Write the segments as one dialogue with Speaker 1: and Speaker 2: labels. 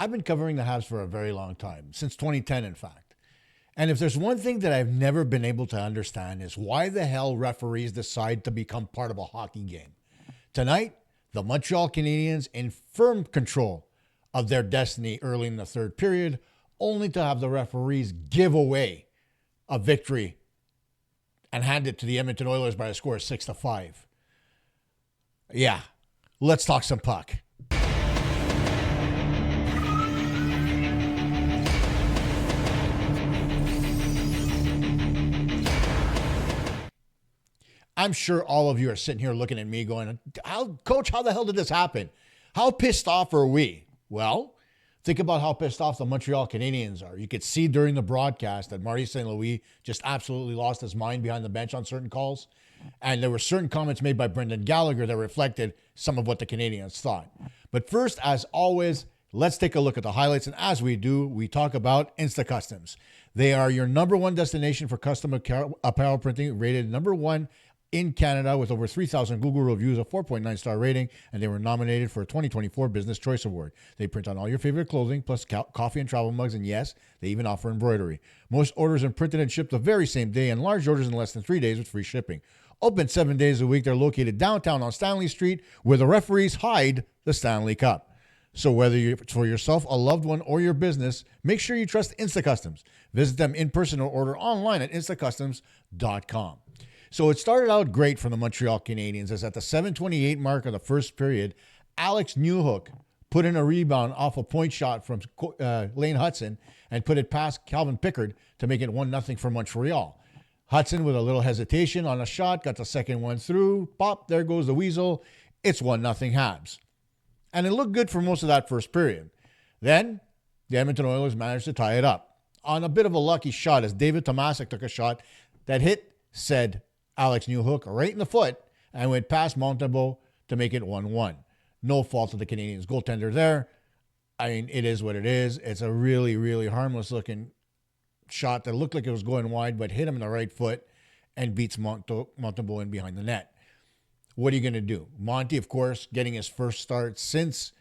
Speaker 1: I've been covering the Habs for a very long time, since 2010, in fact. And if there's one thing that I've never been able to understand is why the hell referees decide to become part of a hockey game. Tonight, the Montreal Canadiens in firm control of their destiny early in the third period, only to have the referees give away a victory and hand it to the Edmonton Oilers by a score of 6-5. Yeah, let's talk some puck. I'm sure all of you are sitting here looking at me going, Coach, how the hell did this happen? How pissed off are we? Well, think about how pissed off the Montreal Canadiens are. You could see during the broadcast that Marty St. Louis just absolutely lost his mind behind the bench on certain calls. And there were certain comments made by Brendan Gallagher that reflected some of what the Canadiens thought. But first, as always, let's take a look at the highlights. And as we do, we talk about Insta Customs. They are your number one destination for custom apparel printing, rated number one in Canada with over 3,000 Google reviews, a 4.9 star rating, and they were nominated for a 2024 Business Choice Award. They print on all your favorite clothing, plus coffee and travel mugs, and yes, they even offer embroidery. Most orders are printed and shipped the very same day, and large orders in less than 3 days with free shipping. Open 7 days a week, they're located downtown on Stanley Street, where the referees hide the Stanley Cup. So whether it's for yourself, a loved one, or your business, make sure you trust InstaCustoms. Visit them in person or order online at instacustoms.com. So it started out great for the Montreal Canadiens as at the 7:28 mark of the first period, Alex Newhook put in a rebound off a point shot from Lane Hutson and put it past Calvin Pickard to make it 1-0 for Montreal. Hutson, with a little hesitation on a shot, got the second one through. Pop, there goes the weasel. It's 1-0 Habs. And it looked good for most of that first period. Then the Edmonton Oilers managed to tie it up on a bit of a lucky shot as David Tomasic took a shot that hit said Alex Newhook right in the foot and went past Montembeault to make it 1-1. No fault of the Canadiens goaltender there. I mean, it is what it is. It's a really, really harmless looking shot that looked like it was going wide, but hit him in the right foot and beats Montembeault in behind the net. What are you going to do? Monty, of course, getting his first start since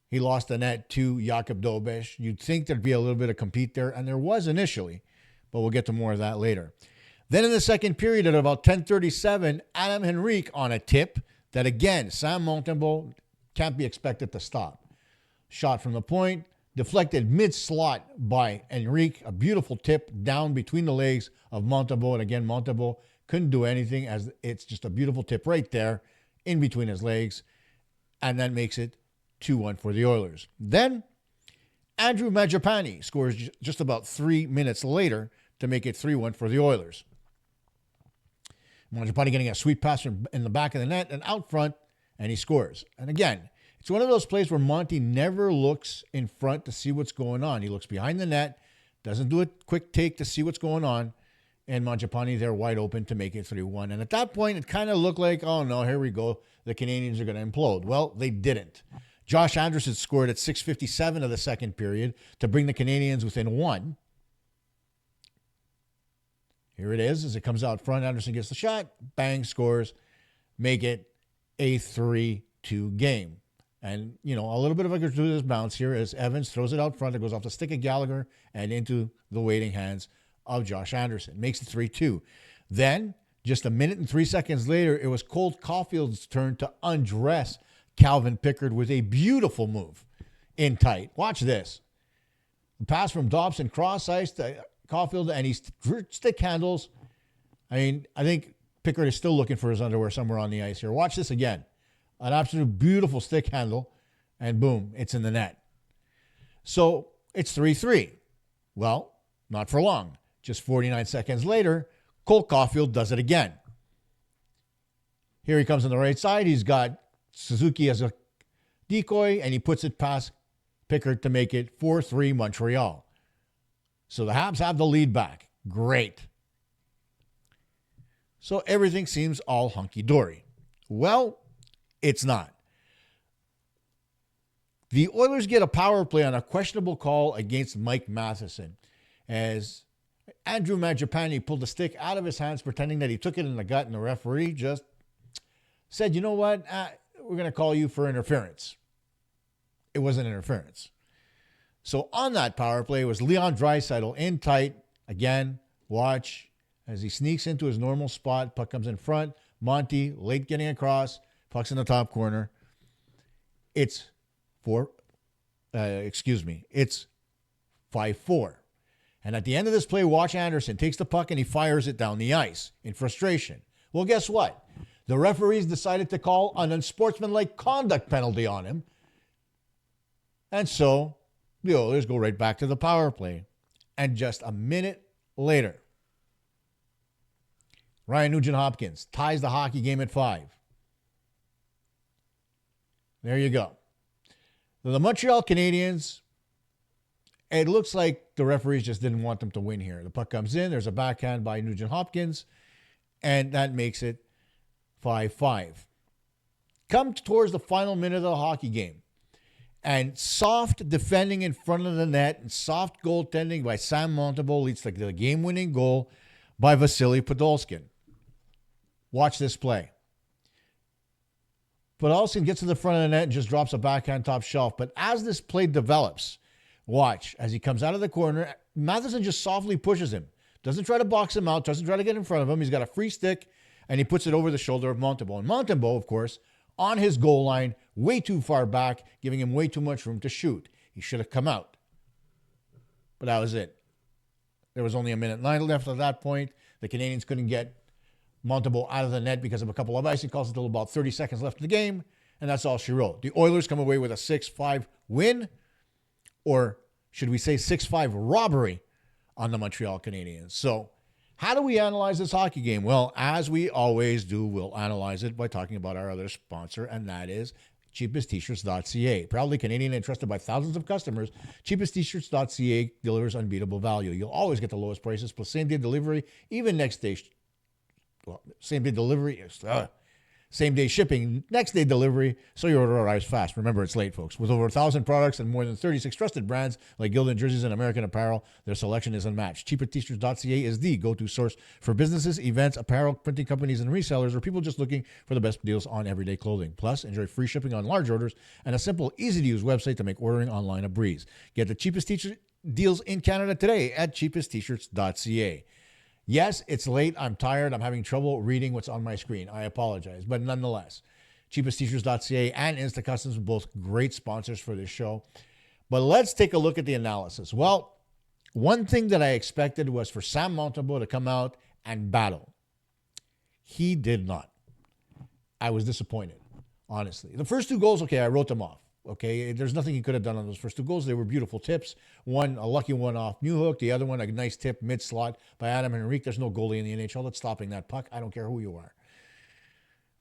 Speaker 1: he lost the net to Jakub Dobeš. You'd think there'd be a little bit of compete there, and there was initially, but we'll get to more of that later. Then in the second period at about 10:37, Adam Henrique on a tip that, again, Sam Montembeault can't be expected to stop. Shot from the point, deflected mid-slot by Henrique. A beautiful tip down between the legs of Montembeault. And again, Montembeault couldn't do anything as it's just a beautiful tip right there in between his legs. And that makes it 2-1 for the Oilers. Then Andrew Mangiapane scores just about 3 minutes later to make it 3-1 for the Oilers. Mangiapane getting a sweet pass in the back of the net and out front, and he scores. And again, it's one of those plays where Monty never looks in front to see what's going on. He looks behind the net, doesn't do a quick take to see what's going on, and Mangiapane there wide open to make it 3-1. And at that point, it kind of looked like, oh no, here we go. The Canadiens are going to implode. Well, they didn't. Josh Anderson scored at 6:57 of the second period to bring the Canadiens within 1. Here it is as it comes out front. Anderson gets the shot, bang, scores, make it a 3-2 game. And, you know, a little bit of a gratuitous bounce here as Evans throws it out front. It goes off the stick of Gallagher and into the waiting hands of Josh Anderson. Makes it 3-2. Then, just a minute and 3 seconds later, it was Cole Caufield's turn to undress Calvin Pickard with a beautiful move in tight. Watch this. The pass from Dobson cross ice to Caufield, and he stick handles. I mean, I think Pickard is still looking for his underwear somewhere on the ice here. Watch this again. An absolute beautiful stick handle, and boom, it's in the net. So it's 3-3. Well, not for long. Just 49 seconds later, Cole Caufield does it again. Here he comes on the right side. He's got Suzuki as a decoy, and he puts it past Pickard to make it 4-3 Montreal. So the Habs have the lead back. Great. So everything seems all hunky-dory. Well, it's not. The Oilers get a power play on a questionable call against Mike Matheson as Andrew Mangiapane pulled the stick out of his hands, pretending that he took it in the gut, and the referee just said, you know what, we're going to call you for interference. It wasn't interference. So on that power play was Leon Draisaitl in tight. Again, watch as he sneaks into his normal spot. Puck comes in front. Monty, late getting across. Puck's in the top corner. It's It's 5-4. And at the end of this play, watch Anderson takes the puck and he fires it down the ice in frustration. Well, guess what? The referees decided to call an unsportsmanlike conduct penalty on him. And so the Oilers go right back to the power play. And just a minute later, Ryan Nugent-Hopkins ties the hockey game at 5. There you go. The Montreal Canadiens, it looks like the referees just didn't want them to win here. The puck comes in. There's a backhand by Nugent-Hopkins, and that makes it 5-5. Come towards the final minute of the hockey game, and soft defending in front of the net and soft goaltending by Sam Montembeault leads to the game-winning goal by Vasily Podolskin. Watch this play. Podolskin gets to the front of the net and just drops a backhand top shelf. But as this play develops, watch, as he comes out of the corner, Matheson just softly pushes him. Doesn't try to box him out, doesn't try to get in front of him. He's got a free stick, and he puts it over the shoulder of Montembeault. And Montembeault, of course, on his goal line, way too far back, giving him way too much room to shoot. He should have come out. But that was it. There was only a minute 9 left at that point. The Canadiens couldn't get Montembeault out of the net because of a couple of icing calls until about 30 seconds left in the game, and that's all she wrote. The Oilers come away with a 6-5 win, or should we say 6-5 robbery on the Montreal Canadiens. So how do we analyze this hockey game? Well, as we always do, we'll analyze it by talking about our other sponsor, and that is cheapesttshirts.ca. Proudly Canadian and trusted by thousands of customers, cheapesttshirts.ca delivers unbeatable value. You'll always get the lowest prices plus same-day delivery, even next day. Same-day delivery, same-day shipping, next-day delivery, so your order arrives fast. Remember, it's late, folks. With over 1,000 products and more than 36 trusted brands like Gildan Jerseys and American Apparel, their selection is unmatched. cheapesttshirts.ca is the go-to source for businesses, events, apparel, printing companies, and resellers, or people just looking for the best deals on everyday clothing. Plus, enjoy free shipping on large orders and a simple, easy-to-use website to make ordering online a breeze. Get the cheapest t-shirt deals in Canada today at cheapesttshirts.ca. Yes, it's late. I'm tired. I'm having trouble reading what's on my screen. I apologize. But nonetheless, cheapesttshirts.ca and InstaCustoms are both great sponsors for this show. But let's take a look at the analysis. Well, one thing that I expected was for Sam Montembeault to come out and battle. He did not. I was disappointed, honestly. The first 2 goals, okay, I wrote them off. Okay, there's nothing he could have done on those first 2 goals. They were beautiful tips. One, a lucky one off Newhook. The other one, a nice tip mid-slot by Adam Henrique. There's no goalie in the NHL that's stopping that puck. I don't care who you are.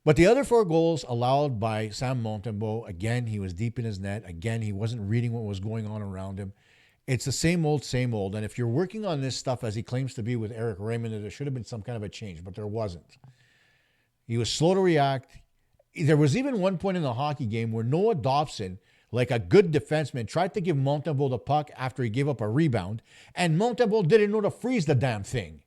Speaker 1: But the other 4 goals allowed by Sam Montembeault, again, he was deep in his net. Again, he wasn't reading what was going on around him. It's the same old, same old. And if you're working on this stuff as he claims to be with Eric Raymond, there should have been some kind of a change, but there wasn't. He was slow to react. There was even one point in the hockey game where Noah Dobson, like a good defenseman, tried to give Montembeault the puck after he gave up a rebound, and Montembeault didn't know to freeze the damn thing.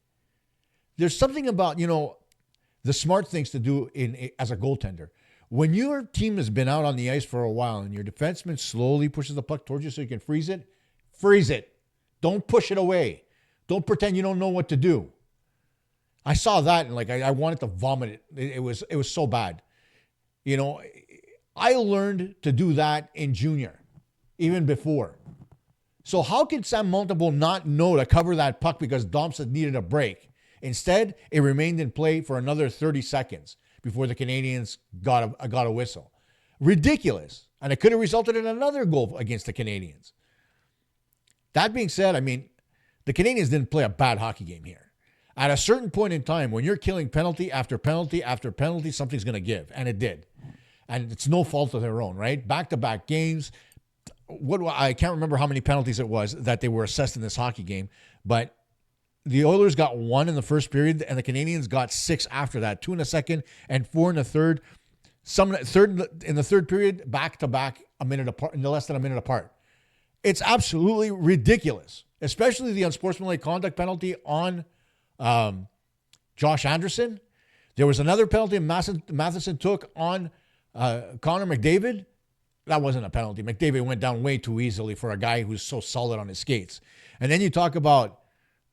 Speaker 1: There's something about, the smart things to do as a goaltender. When your team has been out on the ice for a while and your defenseman slowly pushes the puck towards you so you can freeze it. Don't push it away. Don't pretend you don't know what to do. I saw that and I wanted to vomit it. It was so bad. I learned to do that in junior, even before. So how could Sam Montembeault not know to cover that puck because Dobson needed a break? Instead, it remained in play for another 30 seconds before the Canadiens got a whistle. Ridiculous. And it could have resulted in another goal against the Canadiens. That being said, the Canadiens didn't play a bad hockey game here. At a certain point in time, when you're killing penalty after penalty after penalty, something's going to give. And it did. And it's no fault of their own, right? Back-to-back games. I can't remember how many penalties it was that they were assessed in this hockey game, but the Oilers got 1 in the first period, and the Canadiens got 6 after that, 2 in the second and 4 in the third. In the third period, back-to-back, a minute apart, in less than a minute apart. It's absolutely ridiculous, especially the unsportsmanlike conduct penalty on Josh Anderson. There was another penalty Matheson took on Connor McDavid That wasn't a penalty. McDavid went down way too easily for a guy who's so solid on his skates. And then you talk about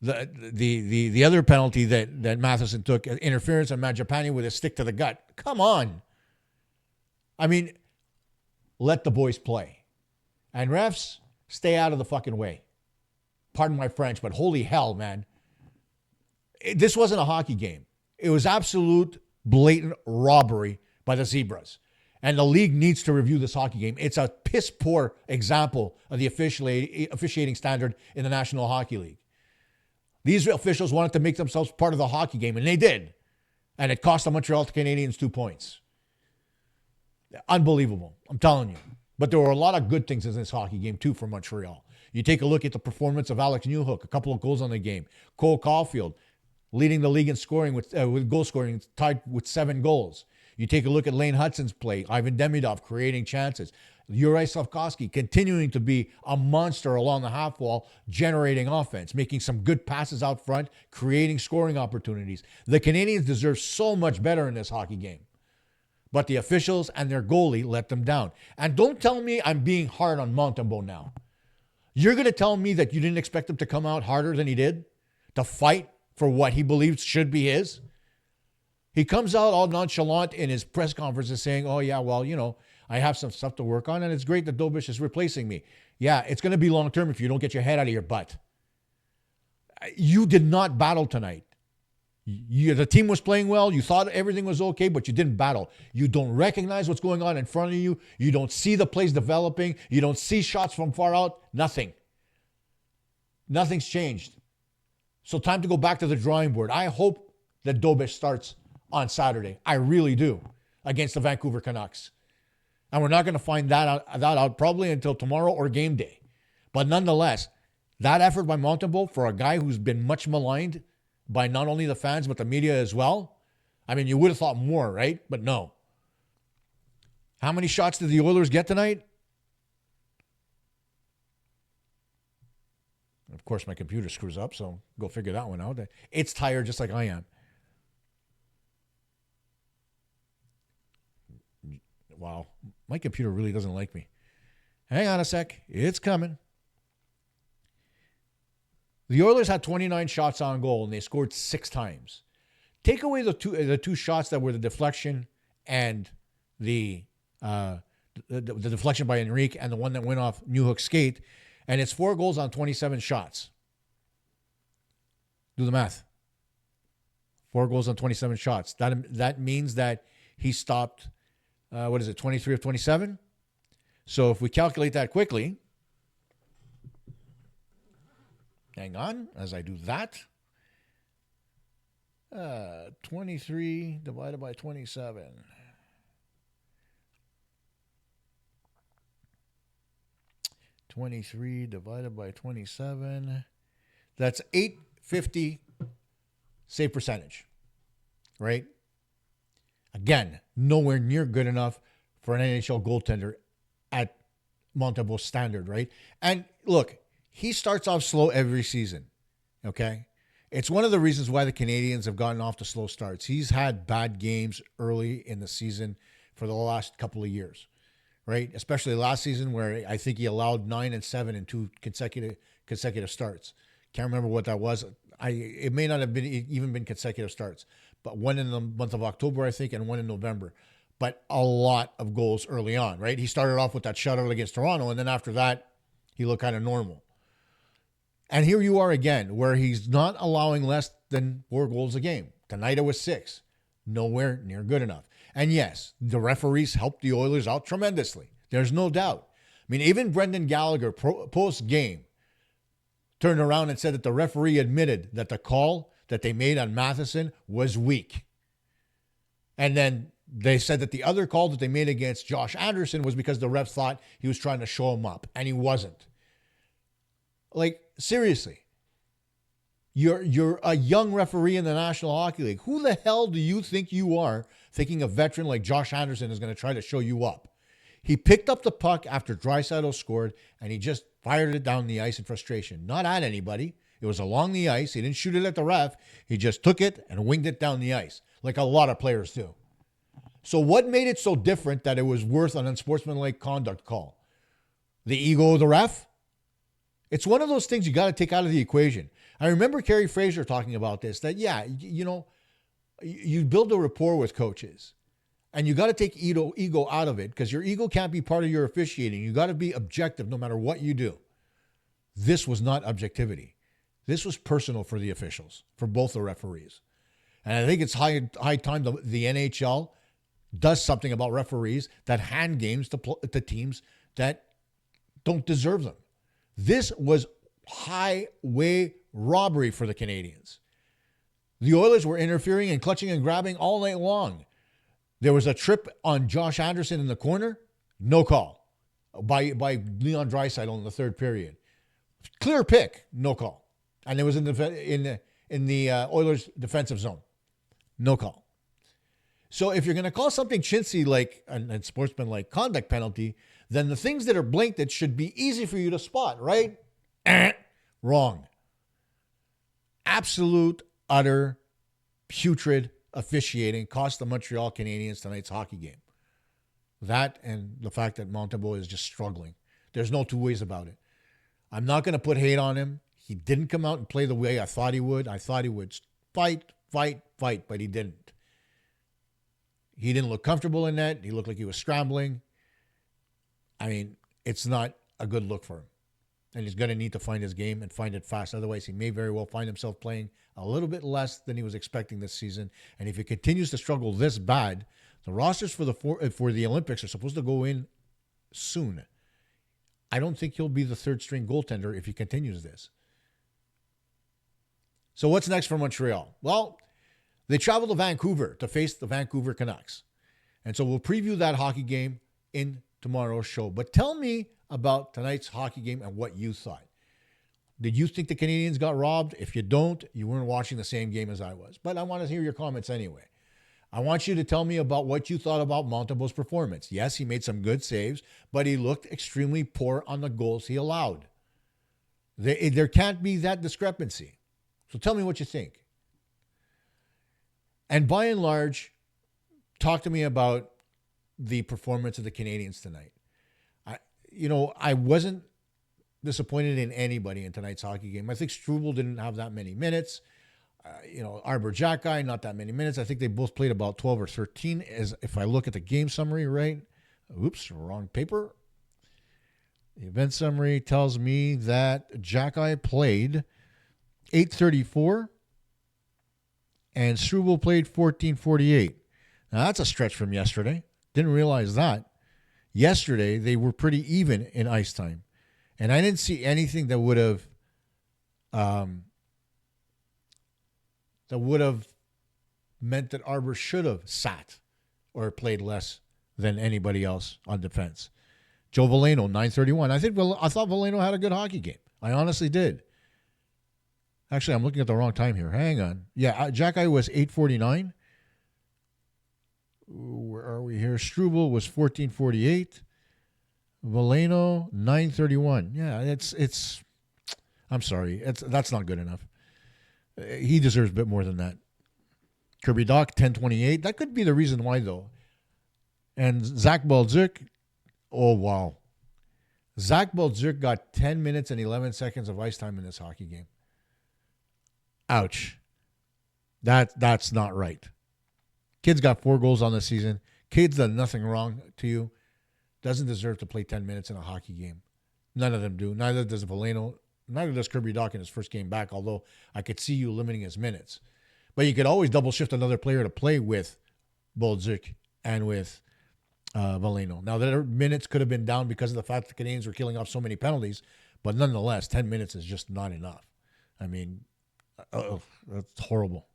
Speaker 1: the other penalty that Matheson took, interference on Mangiapane with a stick to the gut. Come on. I mean, let the boys play. And refs, stay out of the fucking way. Pardon my French, but holy hell, man. This wasn't a hockey game. It was absolute blatant robbery by the Zebras. And the league needs to review this hockey game. It's a piss poor example of the officiating standard in the National Hockey League. These officials wanted to make themselves part of the hockey game, and they did. And it cost the Montreal Canadiens 2 points. Unbelievable. I'm telling you. But there were a lot of good things in this hockey game, too, for Montreal. You take a look at the performance of Alex Newhook, a couple of goals on the game. Cole Caufield, leading the league in scoring with goal scoring, tied with 7 goals. You take a look at Lane Hutson's play, Ivan Demidov creating chances. Juraj Slafkovsky continuing to be a monster along the half wall, generating offense, making some good passes out front, creating scoring opportunities. The Canadiens deserve so much better in this hockey game. But the officials and their goalie let them down. And don't tell me I'm being hard on Montembeault now. You're going to tell me that you didn't expect him to come out harder than he did? To fight for what he believes should be his? He comes out all nonchalant in his press conferences saying, oh, yeah, well, you know, I have some stuff to work on, and it's great that Dobish is replacing me. Yeah, it's going to be long-term if you don't get your head out of your butt. You did not battle tonight. The team was playing well. You thought everything was okay, but you didn't battle. You don't recognize what's going on in front of you. You don't see the plays developing. You don't see shots from far out. Nothing. Nothing's changed. So time to go back to the drawing board. I hope that Dobish starts on Saturday. I really do, against the Vancouver Canucks. And we're not going to find that out probably until tomorrow or game day. But nonetheless, that effort by Montembeault for a guy who's been much maligned by not only the fans but the media as well. I mean, you would have thought more, right? But no. How many shots did the Oilers get tonight? Of course, my computer screws up, so go figure that one out. It's tired just like I am. Wow, my computer really doesn't like me. Hang on a sec. It's coming. The Oilers had 29 shots on goal, and they scored 6 times. Take away the two shots that were the deflection and the deflection by Enrique and the one that went off Newhook's skate, and it's 4 goals on 27 shots. Do the math. 4 goals on 27 shots. That means that he stopped, 23 of 27? So if we calculate that quickly, hang on as I do that. 23 divided by 27. That's 850 save percentage, right? Again, nowhere near good enough for an NHL goaltender at Montembeault's standard, right? And look, he starts off slow every season, okay? It's one of the reasons why the Canadiens have gotten off to slow starts. He's had bad games early in the season for the last couple of years, right? Especially last season where I think he allowed 9 and 7 in 2 consecutive starts. Can't remember what that was. It may not have been even been consecutive starts, but one in the month of October, I think, and one in November. But a lot of goals early on, right? He started off with that shutout against Toronto, and then after that, he looked kind of normal. And here you are again, where he's not allowing less than 4 goals a game. Tonight it was 6. Nowhere near good enough. And yes, the referees helped the Oilers out tremendously. There's no doubt. I mean, even Brendan Gallagher, post-game, turned around and said that the referee admitted that the call that they made on Matheson was weak. And then they said that the other call that they made against Josh Anderson was because the refs thought he was trying to show him up, and he wasn't. Like, seriously, you're a young referee in the National Hockey League. Who the hell do you think you are thinking a veteran like Josh Anderson is going to try to show you up? He picked up the puck after Draisaitl scored, and he just fired it down the ice in frustration. Not at anybody. It was along the ice. He didn't shoot it at the ref. He just took it and winged it down the ice, like a lot of players do. So what made it so different that it was worth an unsportsmanlike conduct call? The ego of the ref? It's one of those things you got to take out of the equation. I remember Kerry Fraser talking about this, that, you build a rapport with coaches and you got to take ego out of it because your ego can't be part of your officiating. You got to be objective no matter what you do. This was not objectivity. This was personal for the officials, for both the referees. And I think it's high time the NHL does something about referees that hand games to teams that don't deserve them. This was highway robbery for the Canadiens. The Oilers were interfering and clutching and grabbing all night long. There was a trip on Josh Anderson in the corner, no call by Leon Draisaitl in the third period. Clear pick, no call. And it was in the Oilers' defensive zone, no call. So if you're going to call something chintzy like a sportsmanlike conduct penalty, then the things that are blinked that should be easy for you to spot, right? Wrong. Absolute, utter, putrid officiating cost the Montreal Canadiens tonight's hockey game. That and the fact that Montembeault is just struggling. There's no two ways about it. I'm not going to put hate on him. He didn't come out and play the way I thought he would. I thought he would fight, but he didn't. He didn't look comfortable in that. He looked like he was scrambling. I mean, it's not a good look for him. And he's going to need to find his game and find it fast. Otherwise, he may very well find himself playing a little bit less than he was expecting this season. And if he continues to struggle this bad, the rosters for the Olympics are supposed to go in soon. I don't think he'll be the third string goaltender if he continues this. So what's next for Montreal? Well, they travel to Vancouver to face the Vancouver Canucks. And so we'll preview that hockey game in tomorrow's show. But tell me about tonight's hockey game and what you thought. Did you think the Canadiens got robbed? If you don't, you weren't watching the same game as I was. But I want to hear your comments anyway. I want you to tell me about what you thought about Montembeault's performance. Yes, he made some good saves, but he looked extremely poor on the goals he allowed. There can't be that discrepancy. So tell me what you think. And by and large, talk to me about the performance of the Canadiens tonight. I wasn't disappointed in anybody in tonight's hockey game. I think Struble didn't have that many minutes. Arbor Xhekaj, not that many minutes. I think they both played about 12 or 13. As if I look at the game summary, right? Oops, wrong paper. The event summary tells me that Xhekaj played 8:34 and Struble played 14:48. Now that's a stretch from yesterday. Didn't realize that. Yesterday, they were pretty even in ice time. And I didn't see anything that would have meant that Arbor should have sat or played less than anybody else on defense. Joe Veleno, 9:31. I thought Veleno had a good hockey game. I honestly did. Actually, I'm looking at the wrong time here. Hang on. Yeah, Xhekaj was 8:49. Where are we here? Struble was 14:48. Veleno 9:31. Yeah, it's. I'm sorry, that's not good enough. He deserves a bit more than that. Kirby Dach 10:28. That could be the reason why though. And Zach Balduc. Oh wow, Zach Balduc got 10 minutes and 11 seconds of ice time in this hockey game. Ouch. That's not right. Kid's got 4 goals on the season. Kid's done nothing wrong to you. Doesn't deserve to play 10 minutes in a hockey game. None of them do. Neither does Veleno. Neither does Kirby Dach in his first game back, although I could see you limiting his minutes. But you could always double shift another player to play with Balduc and with Veleno. Now, their minutes could have been down because of the fact the Canadiens were killing off so many penalties, but nonetheless, 10 minutes is just not enough. I mean, that's horrible.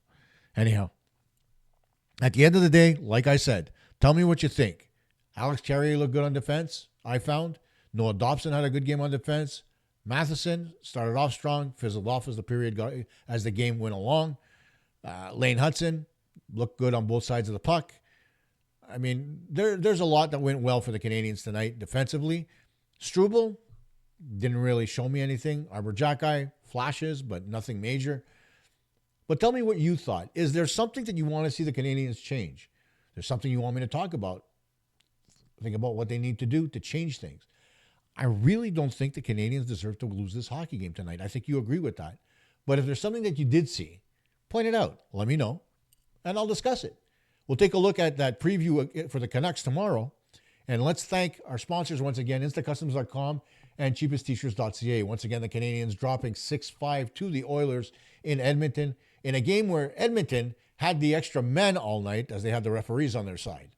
Speaker 1: Anyhow. At the end of the day, like I said, tell me what you think. Alex Carrier looked good on defense, I found. Noah Dobson had a good game on defense. Matheson started off strong, fizzled off as the game went along. Lane Hudson looked good on both sides of the puck. I mean, there's a lot that went well for the Canadiens tonight defensively. Struble didn't really show me anything. Arbor Xhekaj, flashes, but nothing major. But tell me what you thought. Is there something that you want to see the Canadiens change? there's something you want me to talk about, think about what they need to do to change things. I really don't think the Canadiens deserve to lose this hockey game tonight. I think you agree with that. But if there's something that you did see, point it out. Let me know, and I'll discuss it. We'll take a look at that preview for the Canucks tomorrow. And let's thank our sponsors once again, instacustoms.com and cheapesttshirts.ca. Once again, the Canadiens dropping 6-5 to the Oilers in Edmonton in a game where Edmonton had the extra men all night as they had the referees on their side.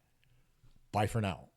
Speaker 1: Bye for now.